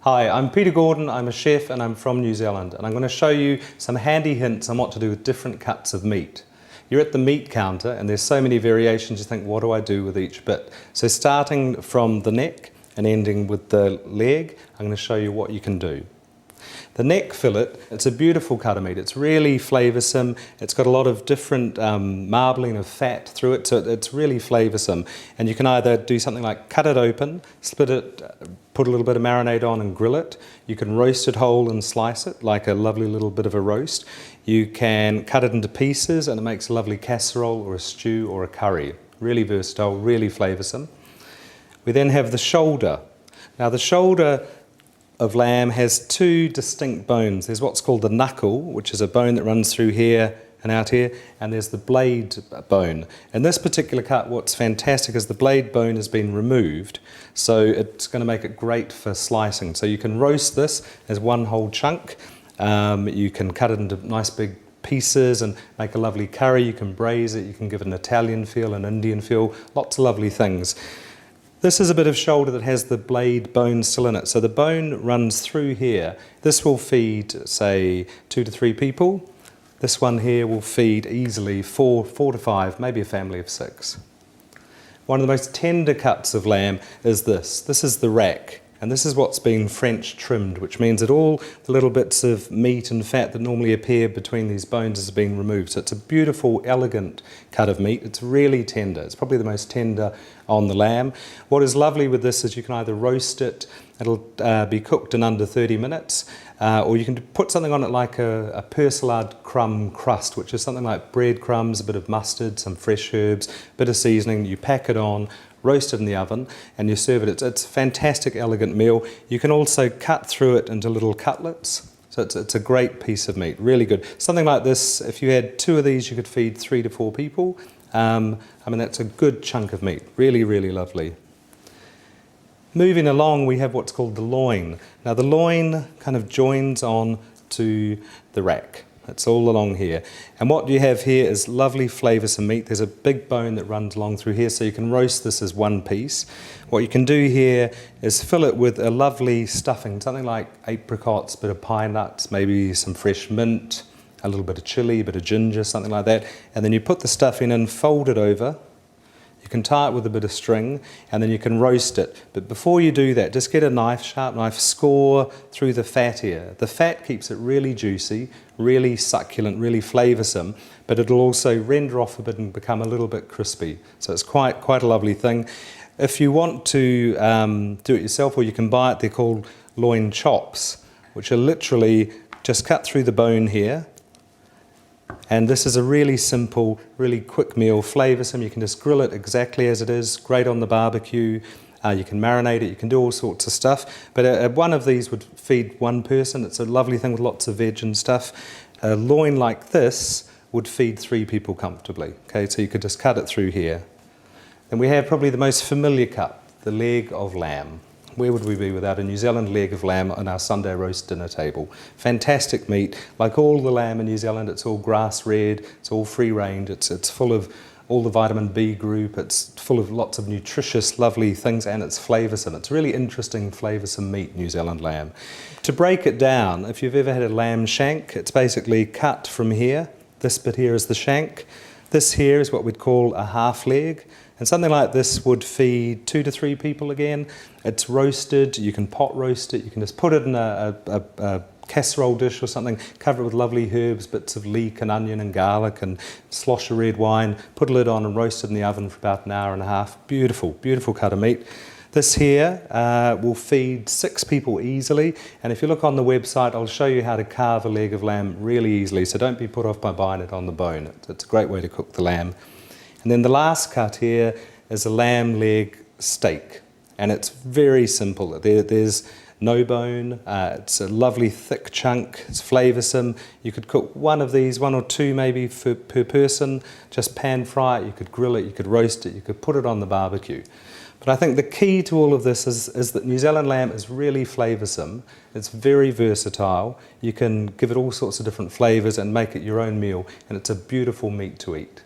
Hi, I'm Peter Gordon, I'm a chef and I'm from New Zealand, and I'm going to show you some handy hints on what to do with different cuts of meat. You're at the meat counter and there's so many variations, you think, what do I do with each bit? So starting from the neck and ending with the leg, I'm going to show you what you can do. The neck fillet, it's a beautiful cut of meat. It's really flavoursome. It's got a lot of different marbling of fat through it, so it's really flavoursome. And you can either do something like cut it open, split it, put a little bit of marinade on and grill it. You can roast it whole and slice it like a lovely little bit of a roast. You can cut it into pieces and it makes a lovely casserole or a stew or a curry. Really versatile, really flavoursome. We then have the shoulder. Now the shoulder of lamb has two distinct bones. There's what's called the knuckle, which is a bone that runs through here and out here, and there's the blade bone. In this particular cut, what's fantastic is the blade bone has been removed, so it's going to make it great for slicing. So you can roast this as one whole chunk. You can cut it into nice big pieces and make a lovely curry. You can braise it, you can give it an Italian feel, an Indian feel, lots of lovely things. This is a bit of shoulder that has the blade bone still in it. So the bone runs through here. This will feed, say, 2 to 3 people. This one here will feed easily 4 to 5, maybe a family of 6. One of the most tender cuts of lamb is this. This is the rack. And this is what's been French trimmed, which means that all the little bits of meat and fat that normally appear between these bones has been removed. So it's a beautiful, elegant cut of meat. It's really tender. It's probably the most tender on the lamb. What is lovely with this is you can either roast it, it'll be cooked in under 30 minutes, or you can put something on it like a persillade crumb crust, which is something like breadcrumbs, a bit of mustard, some fresh herbs, a bit of seasoning. You pack it on, roast it in the oven, and you serve it. It's a fantastic, elegant meal. You can also cut through it into little cutlets. So it's a great piece of meat, really good. Something like this, if you had 2 of these, you could feed 3 to 4 people. I mean, that's a good chunk of meat. Really, really lovely. Moving along, we have what's called the loin. Now, the loin kind of joins on to the rack. It's all along here. And what you have here is lovely flavoursome meat. There's a big bone that runs along through here, so you can roast this as one piece. What you can do here is fill it with a lovely stuffing, something like apricots, a bit of pine nuts, maybe some fresh mint, a little bit of chilli, a bit of ginger, something like that. And then you put the stuffing in, fold it over. You can tie it with a bit of string, and then you can roast it. But before you do that, just get a knife, sharp knife, score through the fat here. The fat keeps it really juicy, really succulent, really flavoursome, but it'll also render off a bit and become a little bit crispy. So it's quite a lovely thing. If you want to do it yourself, or you can buy it, they're called loin chops, which are literally just cut through the bone here. And this is a really simple, really quick meal, flavoursome. You can just grill it exactly as it is, great on the barbecue. You can marinate it, you can do all sorts of stuff. But one of these would feed 1 person. It's a lovely thing with lots of veg and stuff. A loin like this would feed 3 people comfortably. Okay, so you could just cut it through here. Then we have probably the most familiar cut, the leg of lamb. Where would we be without a New Zealand leg of lamb on our Sunday roast dinner table? Fantastic meat. Like all the lamb in New Zealand, it's all grass-red, it's all free-range, it's full of all the vitamin B group, it's full of lots of nutritious, lovely things, and it's flavoursome. It's really interesting, flavoursome meat, New Zealand lamb. To break it down, if you've ever had a lamb shank, it's basically cut from here. This bit here is the shank. This here is what we'd call a half leg. And something like this would feed 2 to 3 people again. It's roasted, you can pot roast it, you can just put it in a casserole dish or something, cover it with lovely herbs, bits of leek and onion and garlic, and slosh of red wine, put a lid on and roast it in the oven for about an hour and a half. Beautiful, beautiful cut of meat. This here will feed 6 people easily, and if you look on the website, I'll show you how to carve a leg of lamb really easily, so don't be put off by buying it on the bone. It's a great way to cook the lamb. And then the last cut here is a lamb leg steak, and it's very simple. There's no bone, it's a lovely thick chunk, it's flavoursome. You could cook one of these, 1 or 2 maybe per person, just pan fry it, you could grill it, you could roast it, you could put it on the barbecue. But I think the key to all of this is that New Zealand lamb is really flavoursome, it's very versatile, you can give it all sorts of different flavours and make it your own meal, and it's a beautiful meat to eat.